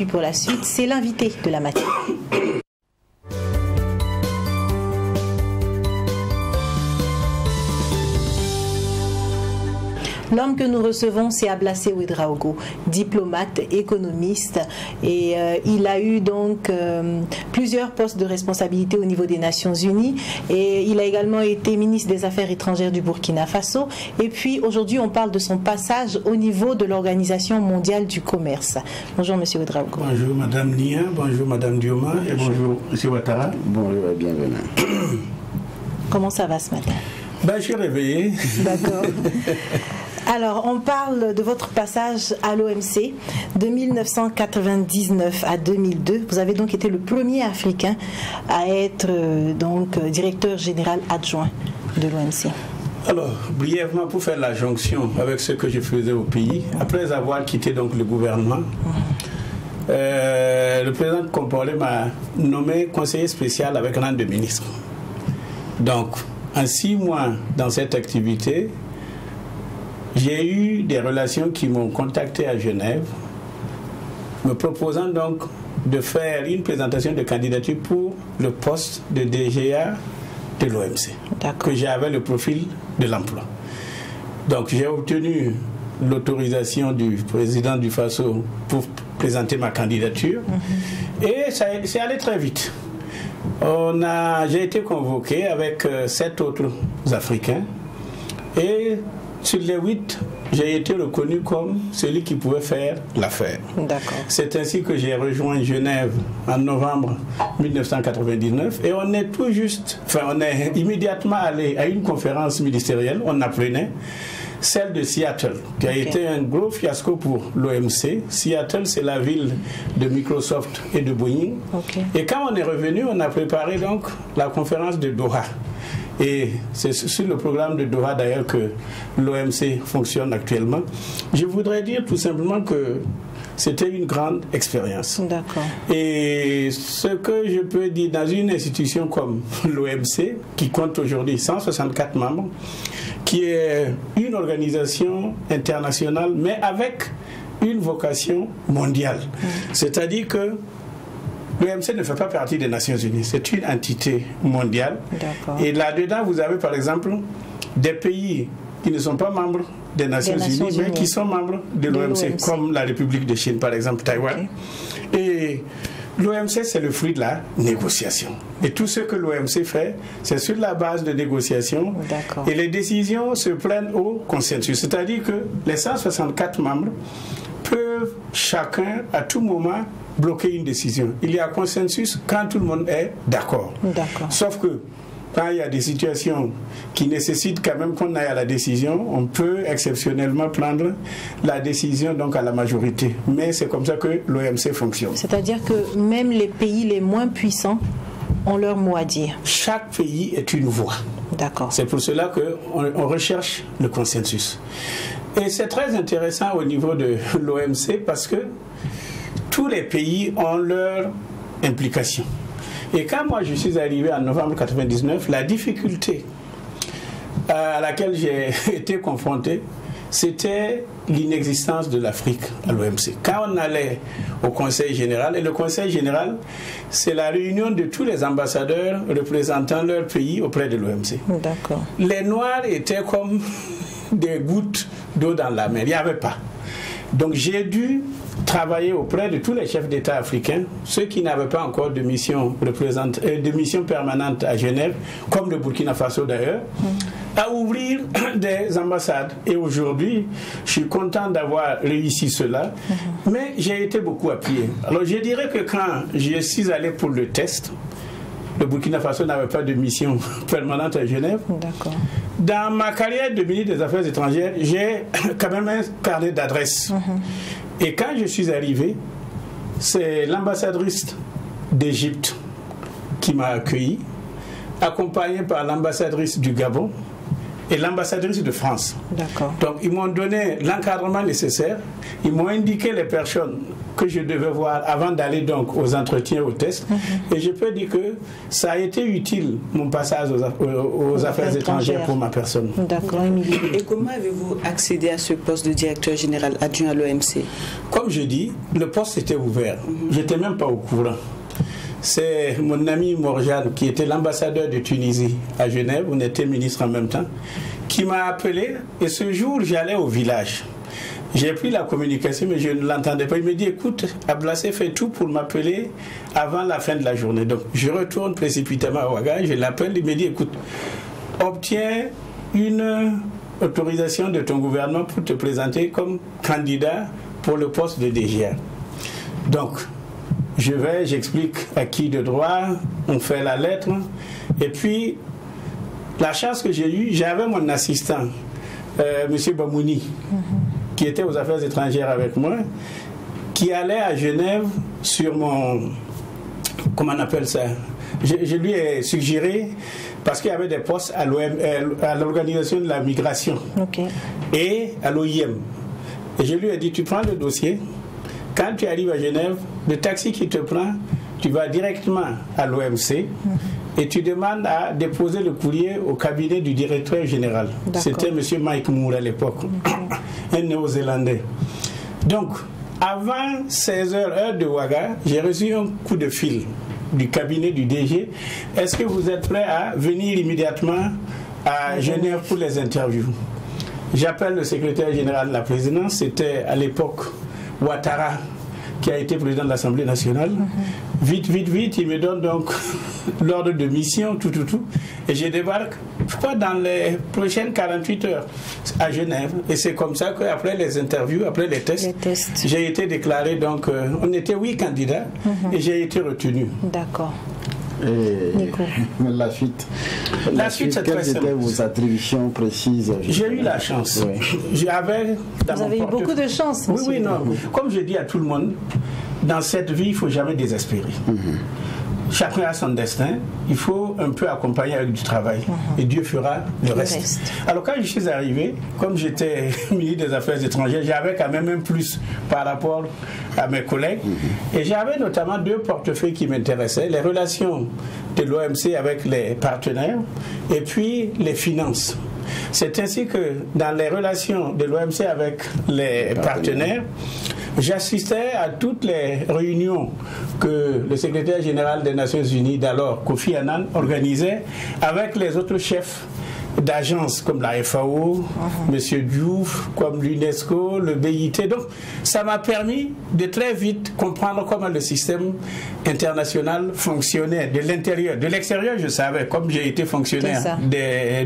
pour la suite. C'est l'invité de la matinée. L'homme que nous recevons, c'est Ablassé Ouedraogo, diplomate, économiste, et il a eu donc plusieurs postes de responsabilité au niveau des Nations Unies, et il a également été ministre des Affaires étrangères du Burkina Faso, et puis aujourd'hui on parle de son passage au niveau de l'Organisation mondiale du commerce. Bonjour Monsieur Ouedraogo. Bonjour Madame Nia, bonjour Madame Dioma, et bonjour Monsieur Ouattara. Bonjour et bienvenue. Comment ça va ce matin? Je suis réveillé. D'accord. Alors, on parle de votre passage à l'OMC de 1999 à 2002. Vous avez donc été le premier Africain à être directeur général adjoint de l'OMC. Alors, brièvement, pour faire la jonction avec ce que je faisais au pays, après avoir quitté donc le gouvernement, le président Compaoré m'a nommé conseiller spécial avec rang de ministre. Donc, en 6 mois dans cette activité, j'ai eu des relations qui m'ont contacté à Genève, me proposant donc de faire une présentation de candidature pour le poste de DGA de l'OMC, que j'avais le profil de l'emploi. Donc j'ai obtenu l'autorisation du président du Faso pour présenter ma candidature, et c'est allé très vite. J'ai été convoqué avec 7 autres Africains, et sur les 8, j'ai été reconnu comme celui qui pouvait faire l'affaire. C'est ainsi que j'ai rejoint Genève en novembre 1999, et on est immédiatement allé à une conférence ministérielle, on apprenait, celle de Seattle, qui a été un gros fiasco pour l'OMC. Seattle, c'est la ville de Microsoft et de Boeing. Et quand on est revenu, on a préparé donc la conférence de Doha. Et c'est sur le programme de Doha d'ailleurs que l'OMC fonctionne actuellement. Je voudrais dire tout simplement que c'était une grande expérience. Et ce que je peux dire dans une institution comme l'OMC, qui compte aujourd'hui 164 membres, qui est une organisation internationale, mais avec une vocation mondiale. C'est-à-dire que l'OMC ne fait pas partie des Nations Unies, c'est une entité mondiale. Et là-dedans, vous avez par exemple des pays qui ne sont pas membres des Nations Unies, mais qui sont membres de l'OMC, comme la République de Chine, par exemple, Taïwan. Et l'OMC, c'est le fruit de la négociation. Et tout ce que l'OMC fait, c'est sur la base de négociation. Et les décisions se prennent au consensus. C'est-à-dire que les 164 membres peuvent chacun, à tout moment, bloquer une décision. Il y a consensus quand tout le monde est d'accord. Sauf que quand il y a des situations qui nécessitent quand même qu'on aille à la décision, on peut exceptionnellement prendre la décision donc à la majorité. Mais c'est comme ça que l'OMC fonctionne. C'est-à-dire que même les pays les moins puissants ont leur mot à dire. Chaque pays est une voix. C'est pour cela qu'on recherche le consensus. Et c'est très intéressant au niveau de l'OMC parce que tous les pays ont leur implication. Et quand moi je suis arrivé en novembre 1999, la difficulté à laquelle j'ai été confronté, c'était l'inexistence de l'Afrique à l'OMC. Quand on allait au Conseil général, et le Conseil général, c'est la réunion de tous les ambassadeurs représentant leur pays auprès de l'OMC. Les Noirs étaient comme des gouttes d'eau dans la mer, il n'y avait pas. Donc j'ai dû travailler auprès de tous les chefs d'État africains, ceux qui n'avaient pas encore de mission permanente à Genève, comme le Burkina Faso d'ailleurs, à ouvrir des ambassades. Et aujourd'hui, je suis content d'avoir réussi cela, mais j'ai été beaucoup appuyé. Alors je dirais que quand je suis allé pour le test, le Burkina Faso n'avait pas de mission permanente à Genève. Dans ma carrière de ministre des Affaires étrangères, j'ai quand même un carnet d'adresses. Et quand je suis arrivé, c'est l'ambassadrice d'Égypte qui m'a accueilli, accompagnée par l'ambassadrice du Gabon et l'ambassadrice de France. D'accord. Donc ils m'ont donné l'encadrement nécessaire, ils m'ont indiqué les personnes que je devais voir avant d'aller donc aux entretiens, aux tests. Et je peux dire que ça a été utile, mon passage aux affaires étrangères pour ma personne. D'accord, Émilie. Et comment avez-vous accédé à ce poste de directeur général adjoint à l'OMC? Comme je dis, le poste était ouvert. Je n'étais même pas au courant. C'est mon ami Morjane, qui était l'ambassadeur de Tunisie à Genève, on était ministre en même temps, qui m'a appelé. Et ce jour, j'allais au village. J'ai pris la communication, mais je ne l'entendais pas. Il me dit, écoute, Ablassé fait tout pour m'appeler avant la fin de la journée. Donc, je retourne précipitamment à Ouaga, je l'appelle, il me dit, écoute, obtiens une autorisation de ton gouvernement pour te présenter comme candidat pour le poste de DGA. Donc, j'explique à qui de droit, on fait la lettre, et puis, la chance que j'ai eue, j'avais mon assistant, M. Bamouni, qui était aux affaires étrangères avec moi, qui allait à Genève sur mon... Comment on appelle ça? Je lui ai suggéré, parce qu'il y avait des postes à l'Organisation de la Migration et à l'OIM. Et je lui ai dit, tu prends le dossier, quand tu arrives à Genève, le taxi qui te prend, tu vas directement à l'OMC et tu demandes à déposer le courrier au cabinet du directeur général. C'était M. Mike Moore à l'époque, un néo-zélandais. Donc, avant 16h, heure de Ouaga, j'ai reçu un coup de fil du cabinet du DG. Est-ce que vous êtes prêt à venir immédiatement à Genève pour les interviews? J'appelle le secrétaire général de la présidence, c'était à l'époque Ouattara, qui a été président de l'Assemblée nationale. Vite, il me donne donc l'ordre de mission, tout. Et je débarque, pas dans les prochaines 48 heures à Genève. Et c'est comme ça qu'après les interviews, après les tests, j'ai été déclaré, donc on était 8 candidats et j'ai été retenu. D'accord. Et la suite, c'est très simple. Quelles étaient vos attributions précises? J'ai eu la chance. Vous avez eu beaucoup de chance. Oui, non. Comme je dis à tout le monde, dans cette vie, il ne faut jamais désespérer. Chacun a son destin. Il faut un peu accompagner avec du travail. Et Dieu fera le reste. Alors quand je suis arrivé, comme j'étais ministre des Affaires étrangères, j'avais quand même un plus par rapport à mes collègues. Et j'avais notamment 2 portefeuilles qui m'intéressaient. Les relations de l'OMC avec les partenaires et puis les finances. C'est ainsi que dans les relations de l'OMC avec les partenaires, j'assistais à toutes les réunions que le secrétaire général des Nations Unies d'alors, Kofi Annan, organisait avec les autres chefs d'agences comme la FAO, M. Diouf, comme l'UNESCO, le BIT. Donc, ça m'a permis de très vite comprendre comment le système international fonctionnait de l'intérieur. De l'extérieur, je savais, comme j'ai été fonctionnaire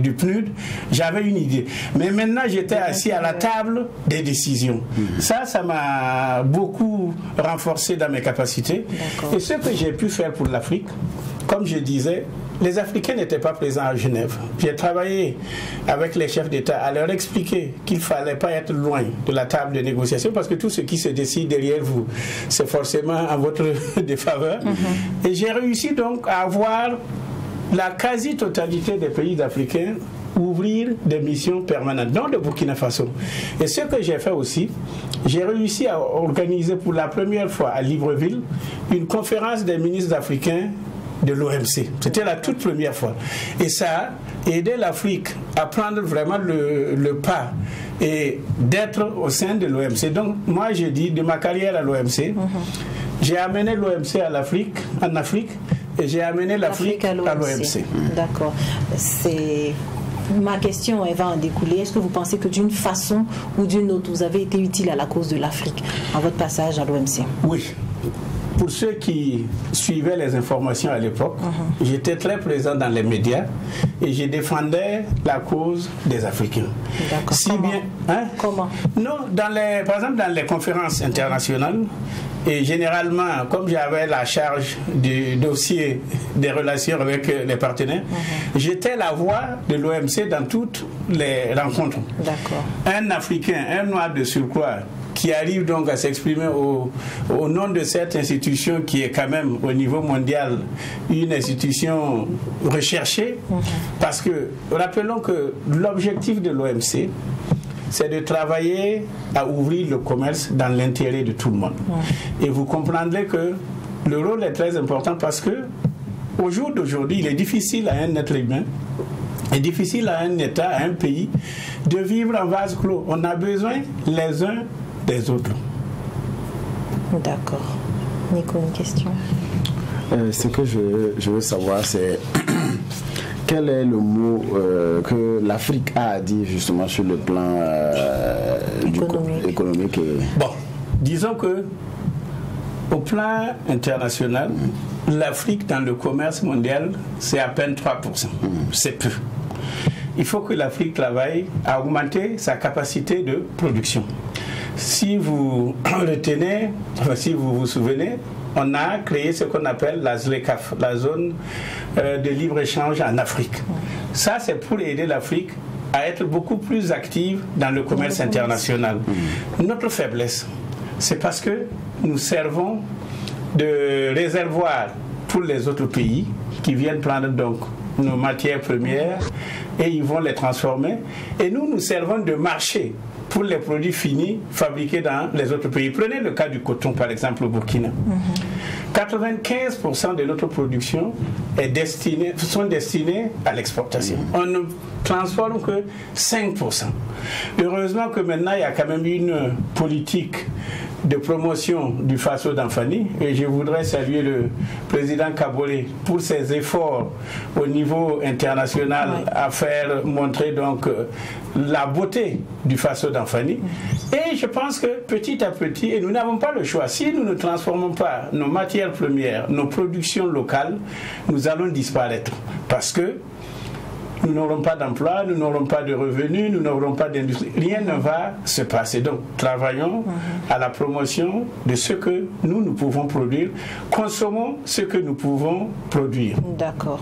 du PNUD, j'avais une idée. Mais maintenant, j'étais assis à la table des décisions. Ça m'a beaucoup renforcé dans mes capacités. Et ce que j'ai pu faire pour l'Afrique, comme je disais, les Africains n'étaient pas présents à Genève. J'ai travaillé avec les chefs d'État à leur expliquer qu'il ne fallait pas être loin de la table de négociation parce que tout ce qui se décide derrière vous, c'est forcément en votre défaveur. Et j'ai réussi donc à avoir la quasi-totalité des pays africains ouvrir des missions permanentes, dont le Burkina Faso. Et ce que j'ai fait aussi, j'ai réussi à organiser pour la première fois à Libreville une conférence des ministres africains de l'OMC. C'était la toute première fois. Et ça a aidé l'Afrique à prendre vraiment le pas et d'être au sein de l'OMC. Donc, moi, j'ai dit, de ma carrière à l'OMC, j'ai amené l'OMC en Afrique, et j'ai amené l'Afrique à l'OMC. D'accord. Ma question, elle va en découler. Est-ce que vous pensez que d'une façon ou d'une autre, vous avez été utile à la cause de l'Afrique en votre passage à l'OMC? Oui. Pour ceux qui suivaient les informations à l'époque, j'étais très présent dans les médias et je défendais la cause des Africains. D'accord. Si Comment? Bien, Comment? Non, par exemple dans les conférences internationales, et généralement, comme j'avais la charge du dossier des relations avec les partenaires, j'étais la voix de l'OMC dans toutes les rencontres. D'accord. Un Africain, un Noir de surcroît, qui arrive donc à s'exprimer au nom de cette institution qui est quand même au niveau mondial une institution recherchée, parce que rappelons que l'objectif de l'OMC, c'est de travailler à ouvrir le commerce dans l'intérêt de tout le monde. Et vous comprendrez que le rôle est très important parce que au jour d'aujourd'hui, il est difficile à un être humain, il est difficile à un État, à un pays, de vivre en vase clos. On a besoin les uns des autres. D'accord. Nico, une question? Ce que je veux savoir, c'est quel est le mot que l'Afrique a à dire justement sur le plan économique Bon, disons que au plan international, l'Afrique dans le commerce mondial, c'est à peine 3%. C'est peu. Il faut que l'Afrique travaille à augmenter sa capacité de production. Si vous retenez, si vous vous souvenez, on a créé ce qu'on appelle la ZLECAf, la zone de libre-échange en Afrique. Ça, c'est pour aider l'Afrique à être beaucoup plus active dans le commerce international. Notre faiblesse, c'est parce que nous servons de réservoir pour les autres pays qui viennent prendre donc nos matières premières et ils vont les transformer. Et nous servons de marché pour les produits finis fabriqués dans les autres pays. Prenez le cas du coton, par exemple, au Burkina. 95% de notre production sont destinés à l'exportation. On ne transforme que 5%. Heureusement que maintenant, il y a quand même une politique de promotion du Faso d'Anfani, et je voudrais saluer le président Kabore pour ses efforts au niveau international à faire montrer donc la beauté du Faso d'Anfani. Et je pense que petit à petit, et nous n'avons pas le choix, si nous ne transformons pas nos matières premières, nos productions locales, nous allons disparaître, parce que nous n'aurons pas d'emploi, nous n'aurons pas de revenus, nous n'aurons pas d'industrie. Rien ne va se passer. Donc, travaillons à la promotion de ce que nous pouvons produire. Consommons ce que nous pouvons produire. D'accord.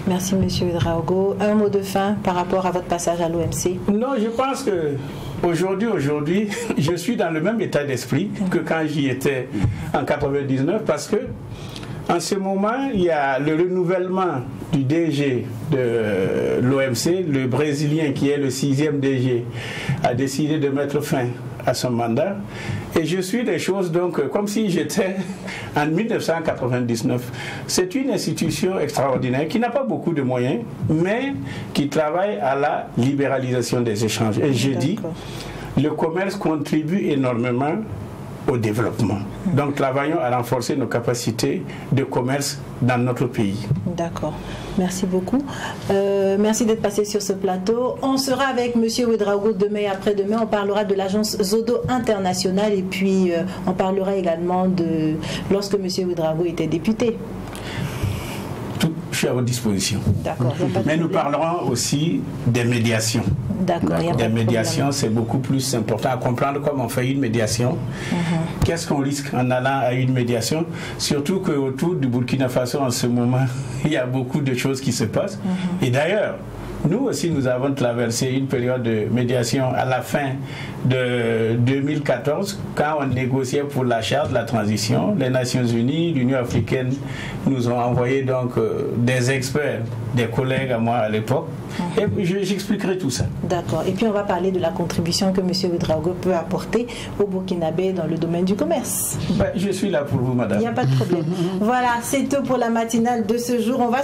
Merci, Monsieur Ouedraogo. Un mot de fin par rapport à votre passage à l'OMC? Non, je pense que aujourd'hui, je suis dans le même état d'esprit que quand j'y étais en 99, parce que en ce moment, il y a le renouvellement du DG de l'OMC, le Brésilien qui est le 6e DG, a décidé de mettre fin à son mandat. Et je suis des choses donc comme si j'étais en 1999. C'est une institution extraordinaire qui n'a pas beaucoup de moyens, mais qui travaille à la libéralisation des échanges. Et je dis, le commerce contribue énormément au développement. Donc travaillons à renforcer nos capacités de commerce dans notre pays. D'accord. Merci beaucoup. Merci d'être passé sur ce plateau. On sera avec M. Ouedraogo demain et après-demain. On parlera de l'agence Zodo internationale et puis on parlera également de lorsque M. Ouedraogo était député. Je suis à votre disposition. D'accord. Mais nous parlerons aussi des médiations. D'accord. Des médiations, c'est beaucoup plus important à comprendre comment on fait une médiation. Qu'est-ce qu'on risque en allant à une médiation? Surtout qu'autour du Burkina Faso, en ce moment, il y a beaucoup de choses qui se passent. Et d'ailleurs, nous aussi, nous avons traversé une période de médiation à la fin de 2014, quand on négociait pour la charte de la transition. Les Nations Unies, l'Union africaine nous ont envoyé donc des experts, des collègues à moi à l'époque. Et j'expliquerai tout ça. D'accord. Et puis on va parler de la contribution que M. Ouedraogo peut apporter au Burkinabé dans le domaine du commerce. Je suis là pour vous, madame. Il n'y a pas de problème. Voilà, c'est tout pour la matinale de ce jour. On va